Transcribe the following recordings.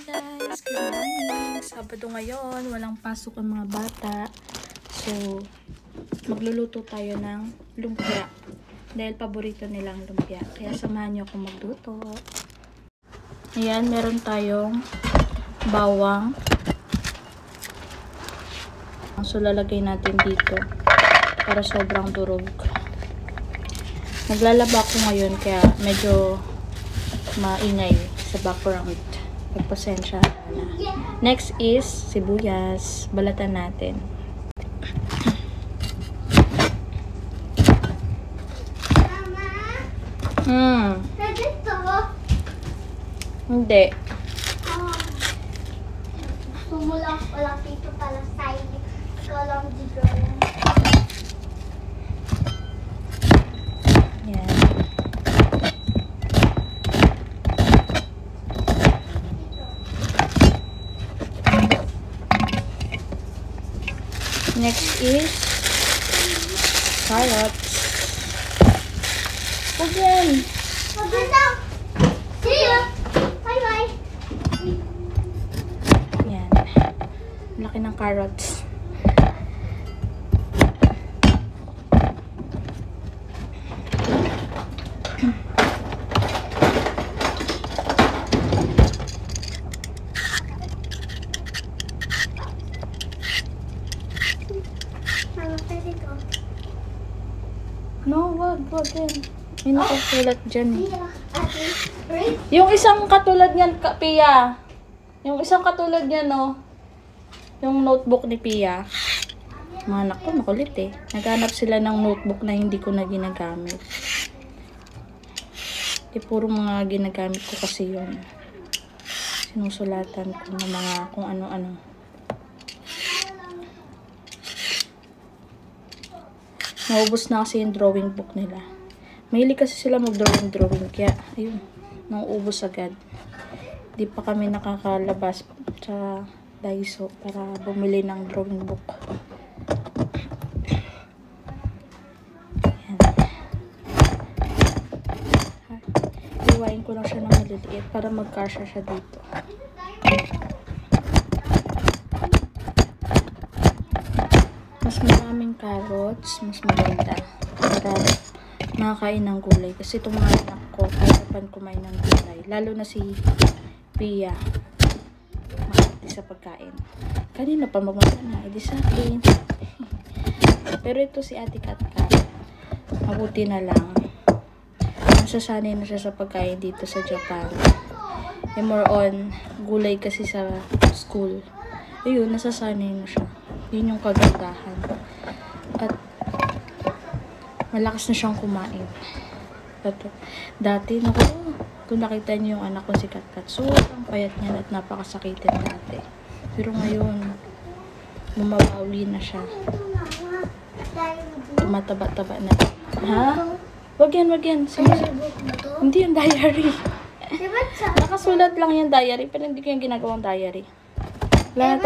guys! Good morning! Sabado ngayon, walang pasok ang mga bata. So, magluluto tayo ng lumpia. Dahil paborito nilang lumpia. Kaya samahan niyo akong magluto. Ayan, meron tayong bawang. So, lalagay natin dito para sobrang durog. Naglalaba ako ngayon kaya medyo maingay sa background. Pagpasensya na. Next is sibuyas. Balatan natin. Hindi. Sumulang wala dito pala side. Ikaw lang dito lang. Yan. Next is carrots. Huwag yan. Huwag daw. See you. Bye-bye. Yan. Laki ng carrots. No, wag yan. May nakasulat dyan. Yung isang katulad niyan, Pia. Yung isang katulad niyan, no. Yung notebook ni Pia. Mga anak ko, makulit eh. Naghanap sila ng notebook na hindi ko na ginagamit. Puro mga ginagamit ko kasi yun. Sinusulatan ko ng mga kung ano-ano. Naubos na kasi yung drawing book nila. Mahilig kasi sila mag-drawing. Kaya, ayun, nauubos agad. Di pa kami nakakalabas sa Daiso para bumili ng drawing book. Ayan. Iwain ko lang siya ng maliliit para magkasya siya dito. Mas maraming carrots, mas maganda para makakain ng gulay. Kasi itong mga anak ko, kaya kumain ng gulay. Lalo na si Pia. Makati sa pagkain. Kanina pa magmamana na, edi sa akin. Pero ito si Ate Katkat. Mabuti na lang. Nasasanay na siya sa pagkain dito sa Japan. E more on, gulay kasi sa school. Ayun, nasasanay na siya. Yun yung kagandahan. At malakas na siyang kumain. Dati, naku, kung nakita niyo yung anak ko si Katkat, sobrang payat niya at napakasakitin dati. Pero ngayon, bumabawi na siya. Tumataba-taba na. Ha? Wag yan. Hindi yung diary. Nakasulat lang yung diary, pero hindi ko yung ginagawang diary. Wala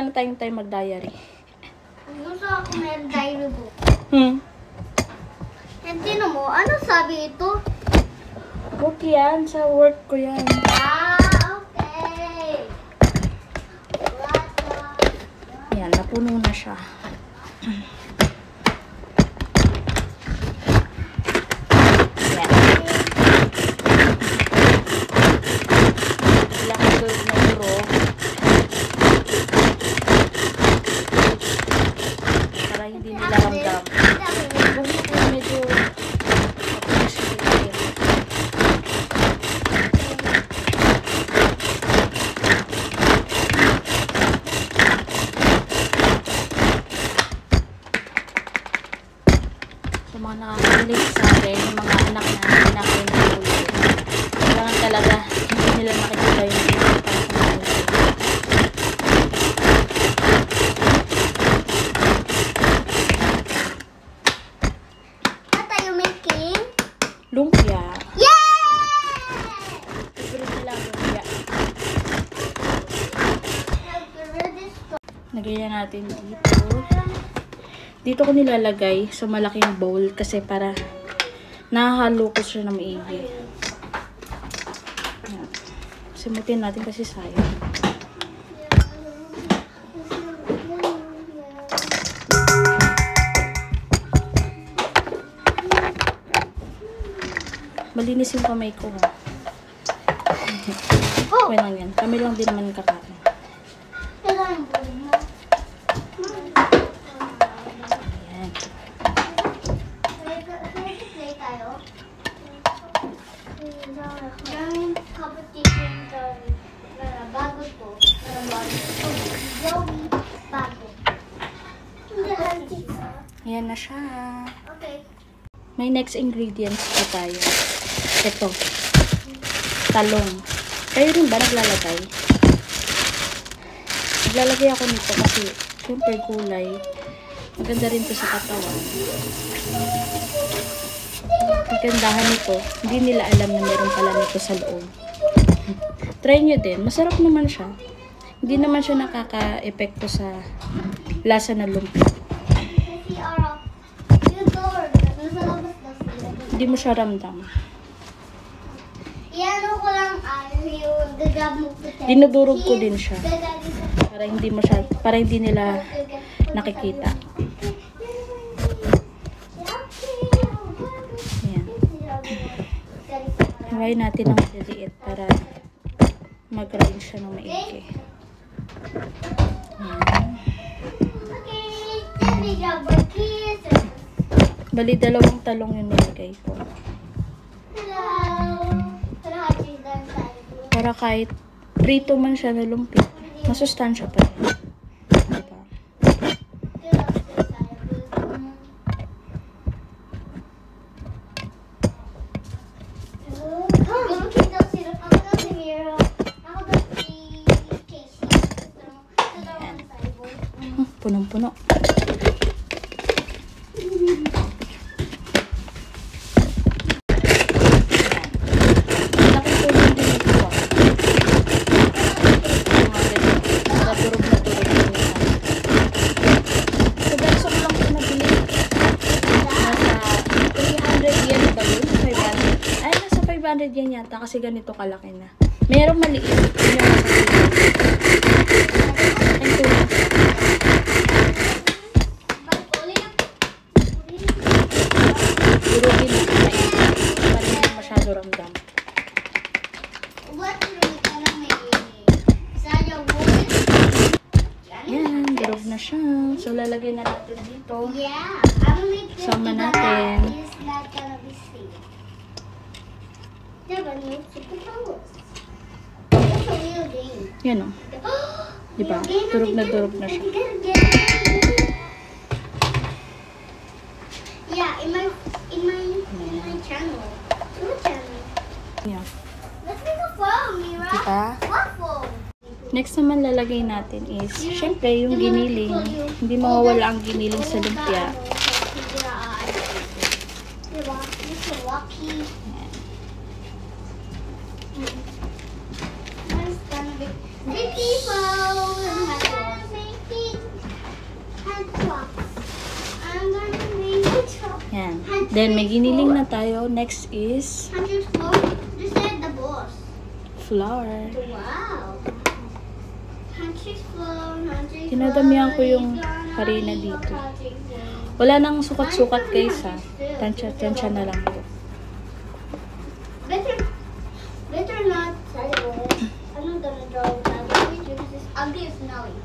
na tayong time mag-diary. Gusto ako may diary book. Hindi na mo. Ano sabi ito? Book yan. Sa work ko yan. Okay. Yan, napuno na siya. Yan. Ilang tulog na duro. Para hindi nila ramdam. Medyo sa mga nakakakilig sa akin, yung mga anak na kinakain ng gulay. Kailangan talaga hindi nila nakikita yung gulay para kumain. What are you making? Lumpia. Yeah! Favorite nila ang lumpia. Lagyan natin dito. Dito ko nilalagay sa malaking bowl kasi para nahahalo ko siya na maigi. Simutin natin kasi sayang. Malinis yung kamay ko, ha. Okay lang yan. Kami lang din naman kakain. Ayan. Ayan na siya. Okay. May next ingredients pa tayo. Ito. Talong. Kayo rin ba naglalagay? Naglalagay ako nito kasi syempre gulay. Maganda rin to sa katawan. Magandahan nito. Hindi nila alam na meron pala nito sa loob. Try nyo din. Masarap naman siya. Hindi naman siya nakaka-epekto sa lasa ng lumpia. Hindi mo siya ramdam. Iano ko lang yung gagrab mo ko. Dinudurog ko din siya. Para hindi nila nakikita. Ayan. Hawain natin ng maliliit para mag-grind siya ng maigi. Ayan. Bali, 2 talong yung nilagay ko. Para kahit prito man siya na lumpia, masustansya pa rin. Diba? Punong-puno. Yan yata kasi ganito kalaki na. Merong maliit. Durugin na kain. Para hindi masyado ramdam. Yan, durog na siya. So, lalagay na natin dito. Sama natin. Yan o. Diba? Durog na siya. Yeah, in my channel. What channel? Yan. Let's make a phone, Mira. Diba? What phone? Next naman lalagay natin is, syempre, yung giniling. Hindi mawawala ang giniling sa lumpia. Diba? Mr. Lucky. Yan. Then, may giniling na tayo. Next is flour. Wow. Dinadamihan ko yung harina dito. Wala nang sukat-sukat guys ha. Tansya na lang ito. Better not. I'm not gonna draw that. This is ugly as smelly.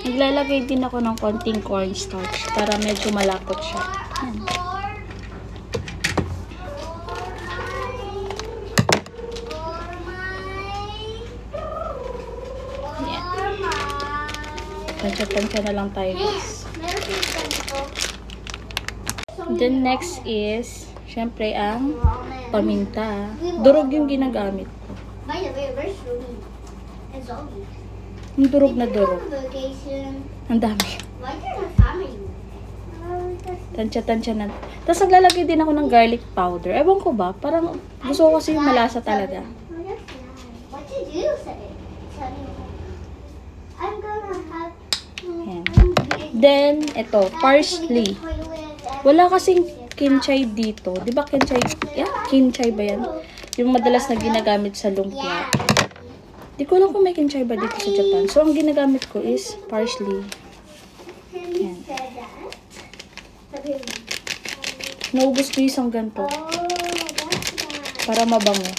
Naglalagay din ako ng konting cornstarch para medyo malapot siya. Yan. Yan. Tansya na lang tayo guys. Then next is, syempre ang paminta. Durog yung ginagamit ko. By the way, where's Ruby and Zoe? Yung durog na durog. Vacation. Ang dami. Why you're not family? Tansya na. Tapos naglalagay din ako ng garlic powder. Ewan ko ba, parang gusto ko kasi yung malasa talaga. What did you say? I'm gonna have. Ayan. Then, ito, parsley. Wala kasing kinchay dito. Di ba kinchay? Yeah, kinchay ba yan? Yung madalas na ginagamit sa lumpia. Di ko alam kung may kimchi ba dito sa Japan. So, ang ginagamit ko is parsley. Yan. Naubos ko isang ganito. Para mabango.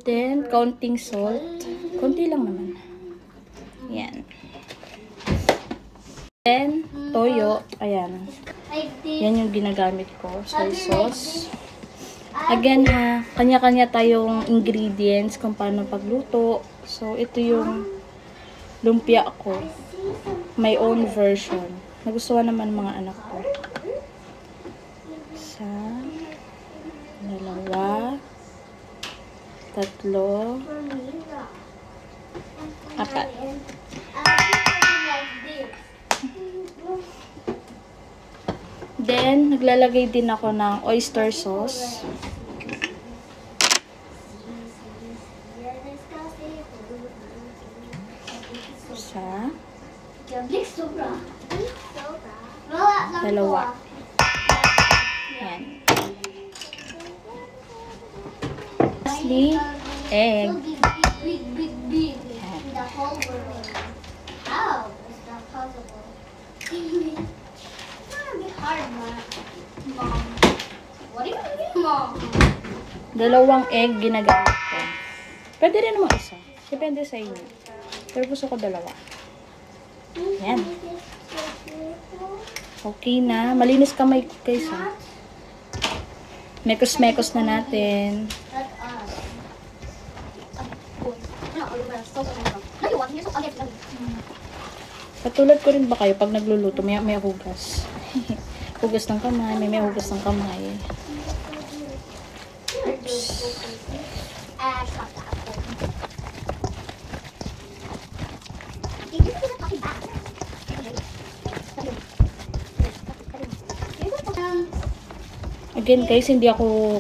Then, counting salt. Konti lang naman. Yan. Then, toyo. Ayan. Yan yung ginagamit ko. Soy sauce. Again ha, kanya-kanya tayong ingredients kung paano pagluto. So, ito yung lumpia ko. My own version. Nagustuhan naman mga anak ko. Isa, dalawa, tatlo, apat. Then, naglalagay din ako ng oyster sauce. Isa. Dalawa. Yan. Lastly, egg. Big. In the whole world. How is that possible? It's gonna be hard, Mom. What do you mean, Mom? Dalawang egg ginagamit ko. Pwede rin naman isa. Depende sa inyo. Pero gusto ko dalawa. Yan. Okay na. Malinis kamay ko guys ha. Mekos-mekos na natin. Katulad ko rin ba kayo pag nagluluto, may hugas. Hugas ng kamay, may hugas ng kamay. Oops. Again guys, hindi ako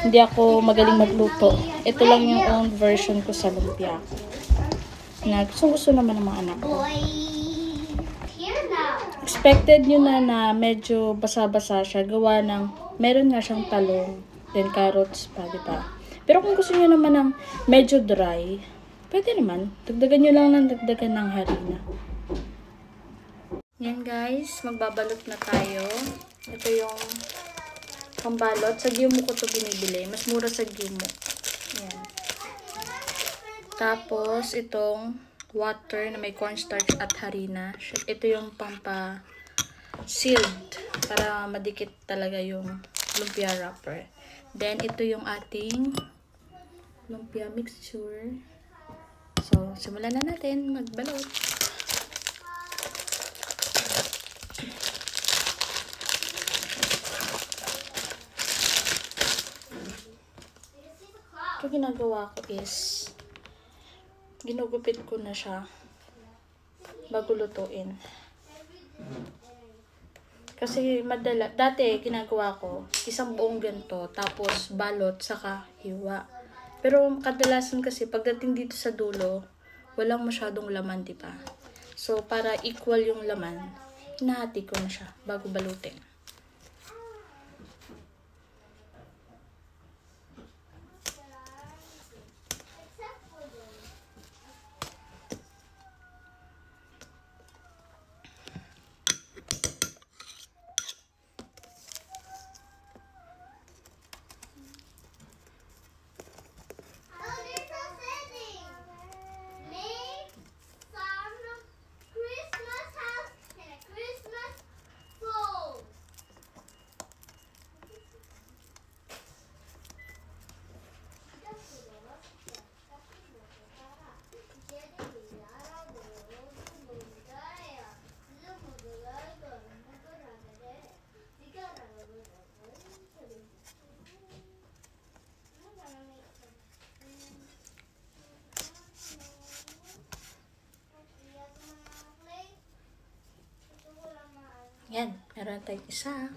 hindi ako magaling magluto. Ito lang yung own version ko sa lumpia. Na gusto naman ng mga anak ko. Expected nyo na medyo basa-basa siya. Gawa ng, meron nga siyang talong, then carrots pa, diba? Pero kung gusto nyo naman ng medyo dry, pwede naman. Dagdagan nyo lang ng dagdagan ng harina. Yan guys, magbabalot na tayo. Ito yung pambalot. Sa Gyumo ko ito binibili. Mas mura sa Gyumo. Yan. Tapos, itong water na may cornstarch at harina. Ito yung pampa-sealed para madikit talaga yung lumpia wrapper. Then, ito yung ating lumpia mixture. So, simulan na natin magbalot. Ito ginagawa ko is ginugupit ko na siya bago lutuin. Kasi dati ginagawa ko isang buong ganito tapos balot saka hiwa. Pero kadalasan kasi pagdating dito sa dulo, walang masyadong laman, di ba? So para equal yung laman, hinahati ko na siya bago balutin. Yan, meron tayong isa.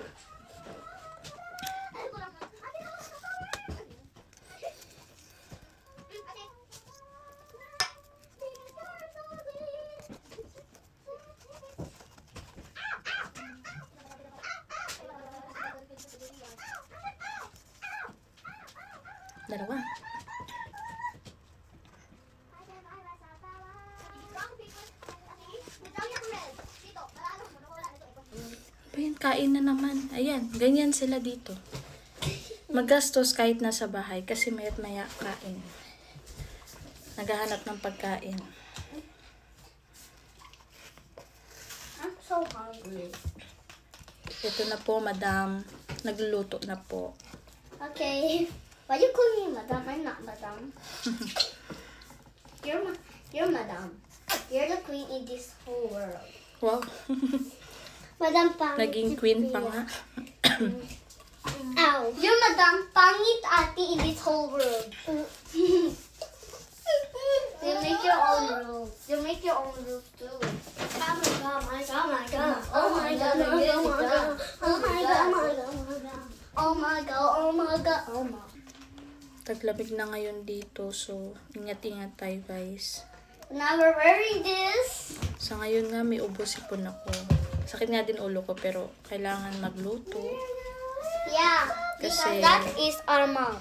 Dalawa. Ayan, kain na naman. Ayan, ganyan sila dito. Magastos kahit nasa bahay kasi maya't maya kain. Naghahanap ng pagkain. I'm so hungry. Ito na po, madam. Nagluluto na po. Okay. Why you call me madam? I'm not madam. You're madam. You're the queen in this whole world. Wow. Madam pangit. Naging queen pa nga. Ow. You're madam pangit ate in this whole world. You make your own rules. You make your own rules too. Oh my god, my god, my god. Oh my god, my god, my god. Oh my god, my god, my god. Oh my god, oh my god, oh my. Taglamig na ngayon dito, so ingat-ingat tayo guys. Now we're wearing this. Sa ngayon nga may ubo sipon ako. Sakit nga din ulo ko pero kailangan magluto. Yeah, Kasi- because that is our mom.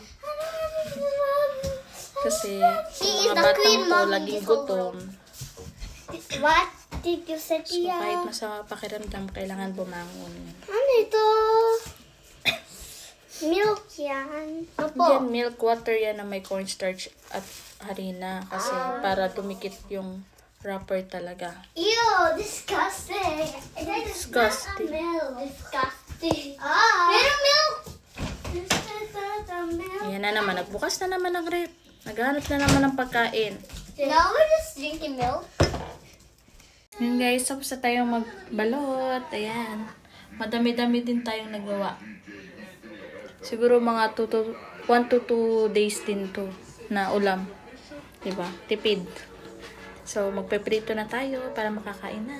Kasi She yung is mga the queen batang ko mom in laging this whole gutom. What did you say, So Tia? kahit masama pakiramdam, kailangan bumangon. Ano ito? Milk yan. Yan, milk water yan na may cornstarch at harina. Kasi para dumikit yung wrapper talaga. Ew, disgusting. Disgusting. Milk. Disgusting. Pero milk. Ayan na naman, nagbukas na naman ng rep. Naghanap na naman ng pagkain. Now we're just drinking milk. Yun guys, tapos na tayong magbalot. Ayan. Madami-dami din tayong nagawa. Siguro mga 1 to 2 days din to na ulam. Diba? Tipid. So, magpiprito na tayo para makakain na.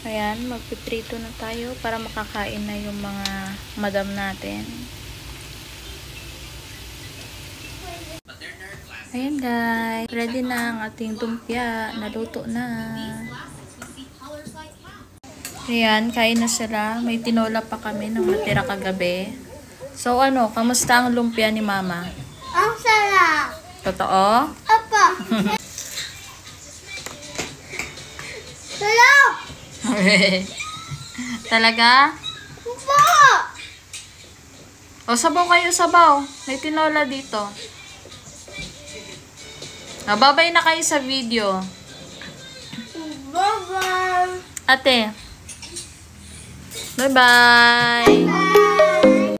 Ayan, magpiprito na tayo para makakain na yung mga madam natin. Ayan guys, ready na ang ating lumpia. Naluto na. Ayan, kain na sila. May tinola pa kami nung natira kagabi. So ano, kamusta ang lumpia ni mama? Ang sarap. Totoo? Apa. Sarap. Talaga? Apa. O, sabaw kayo, sabaw. May tinola dito. Babay na kayo sa video. Bye-bye. Ate. Bye-bye.